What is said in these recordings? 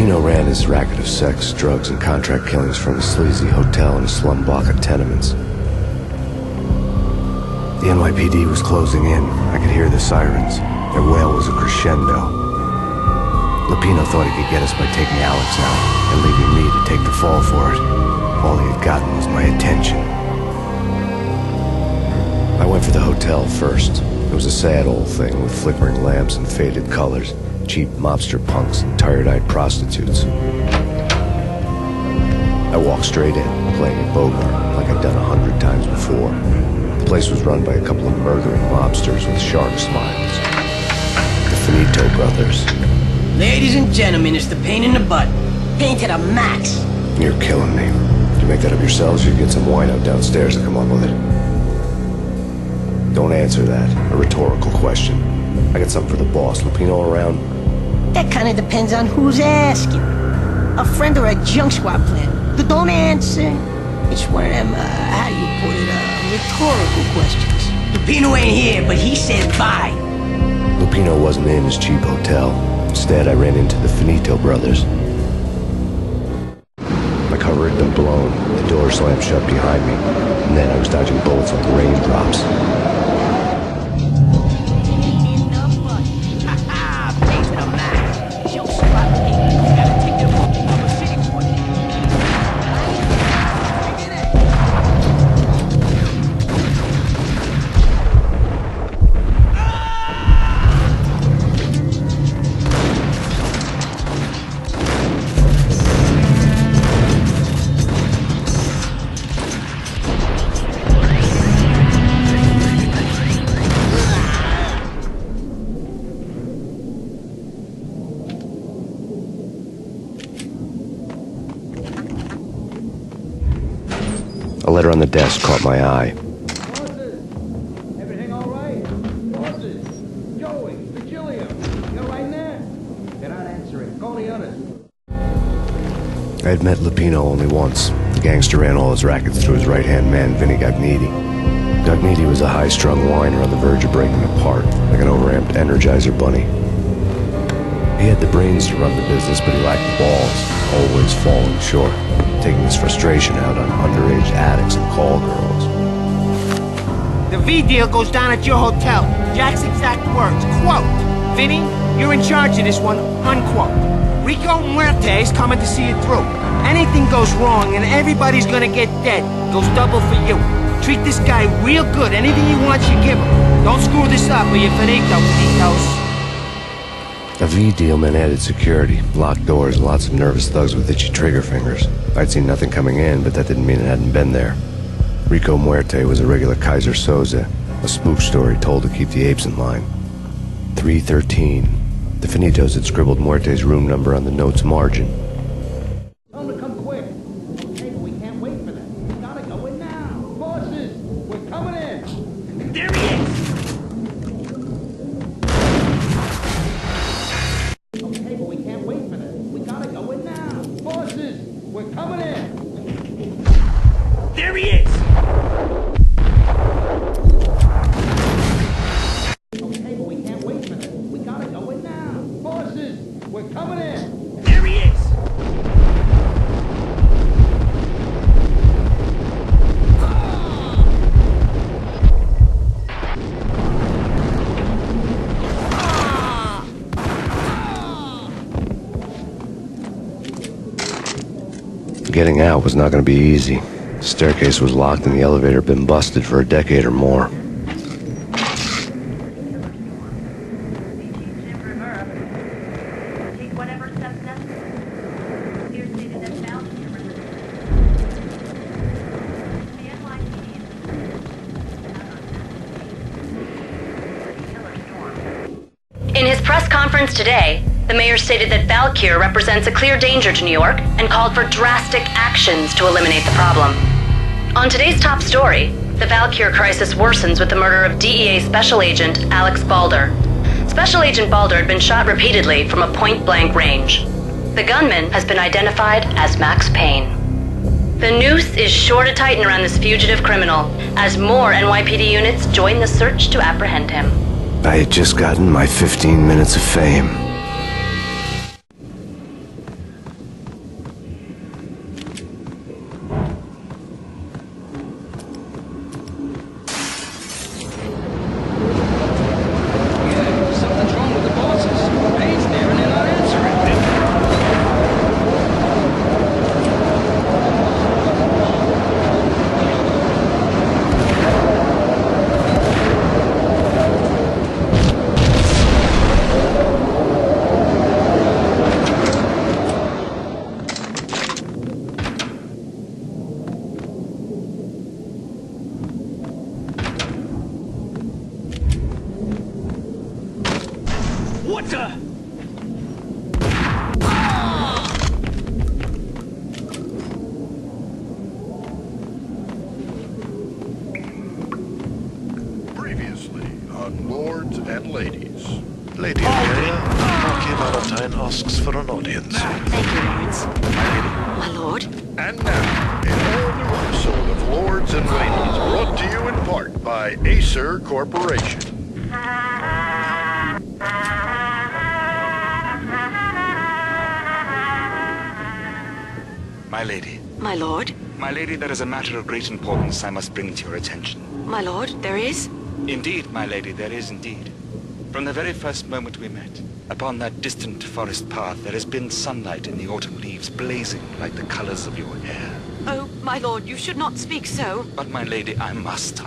Lupino ran his racket of sex, drugs, and contract killings from a sleazy hotel in a slum block of tenements. The NYPD was closing in. I could hear the sirens. Their wail was a crescendo. Lupino thought he could get us by taking Alex out and leaving me to take the fall for it. All he had gotten was my attention. I went for the hotel first. It was a sad old thing with flickering lamps and faded colors, cheap mobster punks and tired-eyed prostitutes. I walked straight in, playing a Bogart like I'd done 100 times before. The place was run by a couple of murdering mobsters with shark smiles. The Finito brothers. Ladies and gentlemen, it's the Payne in the butt. Payne to the max. You're killing me. Did you make that up yourselves, or you get some wine out downstairs to come up with it? Don't answer that. A rhetorical question. I got something for the boss. Lupino around? That kind of depends on who's asking. A friend or a junk squad plan. But don't answer. It's one of them, how do you put it, rhetorical questions. Lupino ain't here, but he said bye. Lupino wasn't in his cheap hotel. Instead, I ran into the Finito brothers. My cover had been blown, the door slammed shut behind me, and then I was dodging bullets like raindrops. A letter on the desk caught my eye. Bosses! Everything all right? Bosses! Joey! Virgilio! You're right there? They're not answering. Call the others. I had met Lupino only once. The gangster ran all his rackets through his right-hand man, Vinny Gagniti. Gagniti was a high-strung whiner on the verge of breaking apart, like an overamped Energizer bunny. He had the brains to run the business, but he lacked the balls, always falling short, taking his frustration out on underage addicts and call girls. The V deal goes down at your hotel. Jack's exact words, quote, "Vinny, you're in charge of this one," unquote. Rico Muerte's coming to see it through. Anything goes wrong and everybody's gonna get dead. Goes double for you. Treat this guy real good. Anything he wants, you give him. Don't screw this up or you're finito, Finitos. A V deal meant added security, locked doors, and lots of nervous thugs with itchy trigger fingers. I'd seen nothing coming in, but that didn't mean it hadn't been there. Rico Muerte was a regular Kaiser Soze, a spook story told to keep the apes in line. 313. The Finitos had scribbled Muerte's room number on the note's margin. Tell them to come quick. Okay, we can't wait for them. We gotta go in now. Bosses! We're coming in! There he is! Okay, but we can't wait for them. We gotta go in now. Bosses! We're coming in! There he is! Okay, but we can't wait for them. We gotta go in now. Bosses! We're coming in! There he is! Getting out was not going to be easy. The staircase was locked and the elevator had been busted for a decade or more. In his press conference today, the mayor stated that Valkyr represents a clear danger to New York and called for drastic actions to eliminate the problem. On today's top story, the Valkyr crisis worsens with the murder of DEA Special Agent Alex Balder. Special Agent Balder had been shot repeatedly from a point-blank range. The gunman has been identified as Max Payne. The noose is sure to tighten around this fugitive criminal as more NYPD units join the search to apprehend him. I had just gotten my 15 minutes of fame. compliments. Thank you, Lawrence. My lord. And now, an all-new episode of Lords and Ladies, brought to you in part by Acer Corporation. My lady. My lord. My lady, there is a matter of great importance I must bring to your attention. My lord, there is? Indeed, my lady, there is indeed. From the very first moment we met, upon that distant forest path, there has been sunlight in the autumn leaves blazing like the colors of your hair. Oh, my lord, you should not speak so. But, my lady, I must.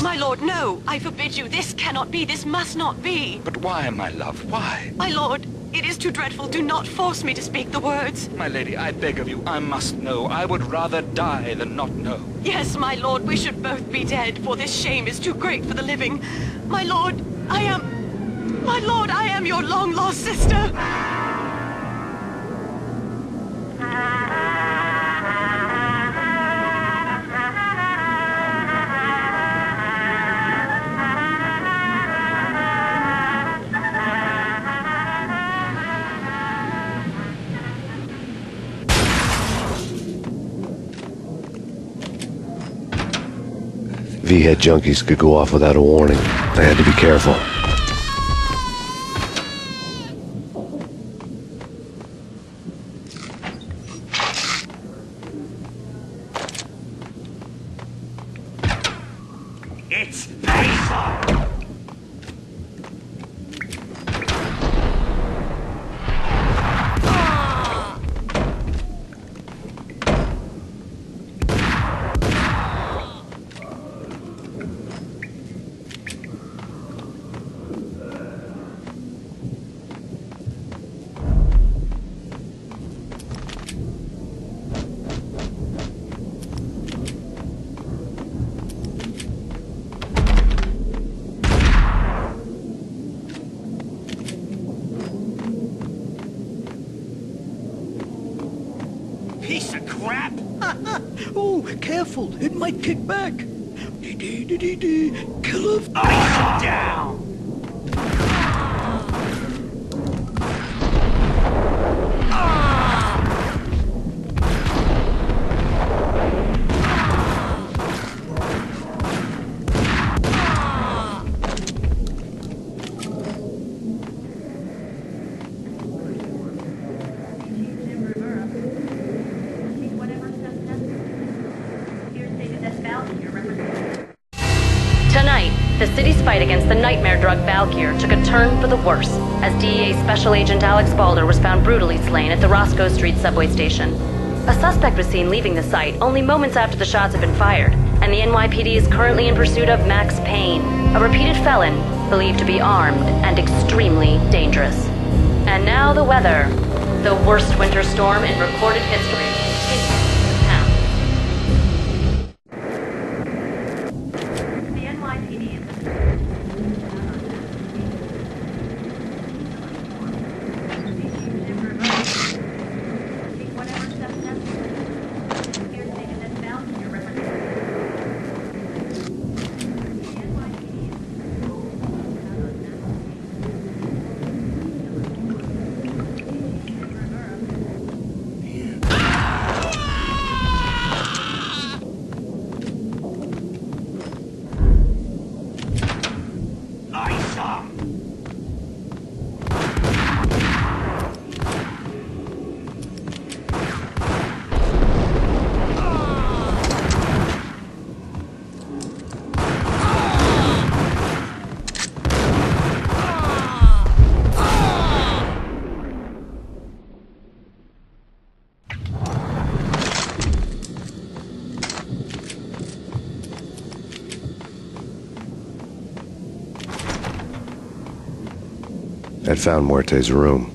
My lord, no! I forbid you. This cannot be. This must not be. But why, my love, why? My lord, it is too dreadful. Do not force me to speak the words. My lady, I beg of you, I must know. I would rather die than not know. Yes, my lord, we should both be dead, for this shame is too great for the living. My lord, I am your long-lost sister. V-head junkies could go off without a warning. I had to be careful. It's Payne! Piece of crap! Oh, careful, it might kick back. Kill of Ice down! Tonight, the city's fight against the nightmare drug Valkyr took a turn for the worse, as DEA Special Agent Alex Balder was found brutally slain at the Roscoe Street subway station. A suspect was seen leaving the site only moments after the shots had been fired, and the NYPD is currently in pursuit of Max Payne, a repeated felon believed to be armed and extremely dangerous. And now the weather. The worst winter storm in recorded history continues to pound. The NYPD is I'd found Muerte's room.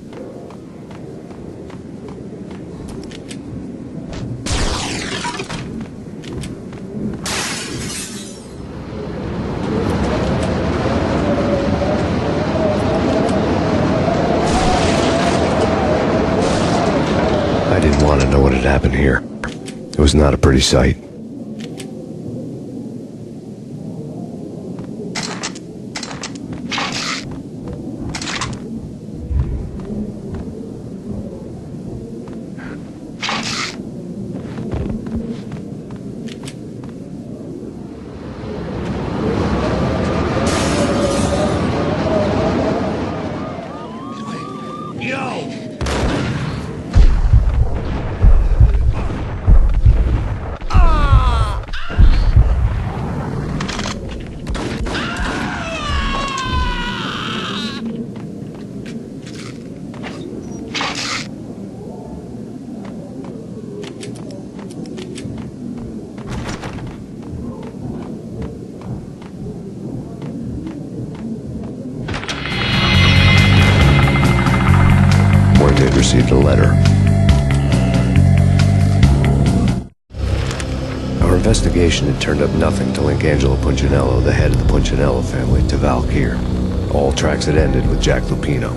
I didn't want to know what had happened here. It was not a pretty sight. received a letter. Our investigation had turned up nothing to link Angelo Punchinello, the head of the Punchinello family, to Valkyr. All tracks had ended with Jack Lupino.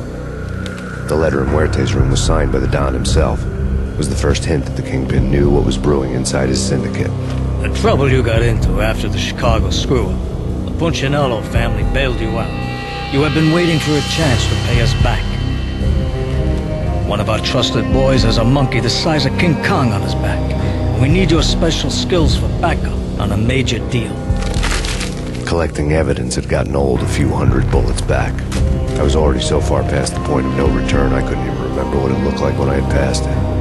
The letter in Muerte's room was signed by the Don himself. It was the first hint that the Kingpin knew what was brewing inside his syndicate. The trouble you got into after the Chicago screw-up. The Punchinello family bailed you out. You have been waiting for a chance to pay us back. One of our trusted boys has a monkey the size of King Kong on his back. We need your special skills for backup on a major deal. Collecting evidence had gotten old a few hundred bullets back. I was already so far past the point of no return I couldn't even remember what it looked like when I had passed it.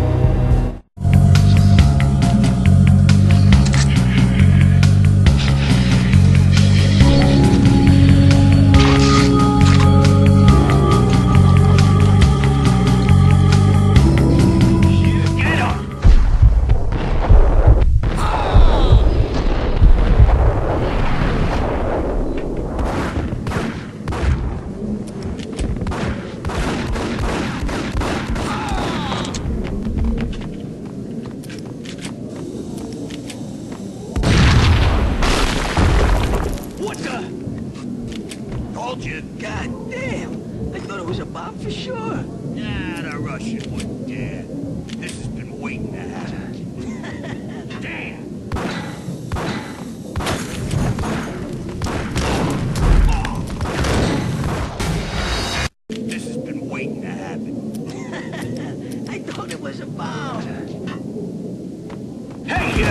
God damn! I thought it was a bomb for sure. Nah, the Russian wouldn't dare. This has been waiting to happen. Damn! This has been waiting to happen. I thought it was a bomb. Hey,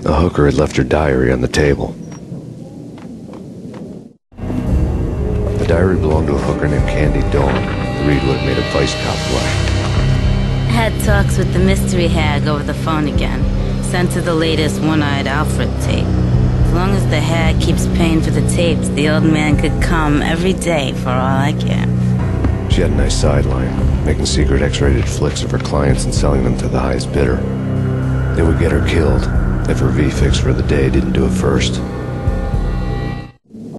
The hooker had left her diary on the table. The diary belonged to a hooker named Candy Dawn. The read would have made a vice cop blush. Had talks with the mystery hag over the phone again. Sent her the latest one-eyed Alfred tape. As long as the hag keeps paying for the tapes, the old man could come every day for all I care. She had a nice sideline, making secret X-rated flicks of her clients and selling them to the highest bidder. They would get her killed if her V-fix for the day didn't do it first.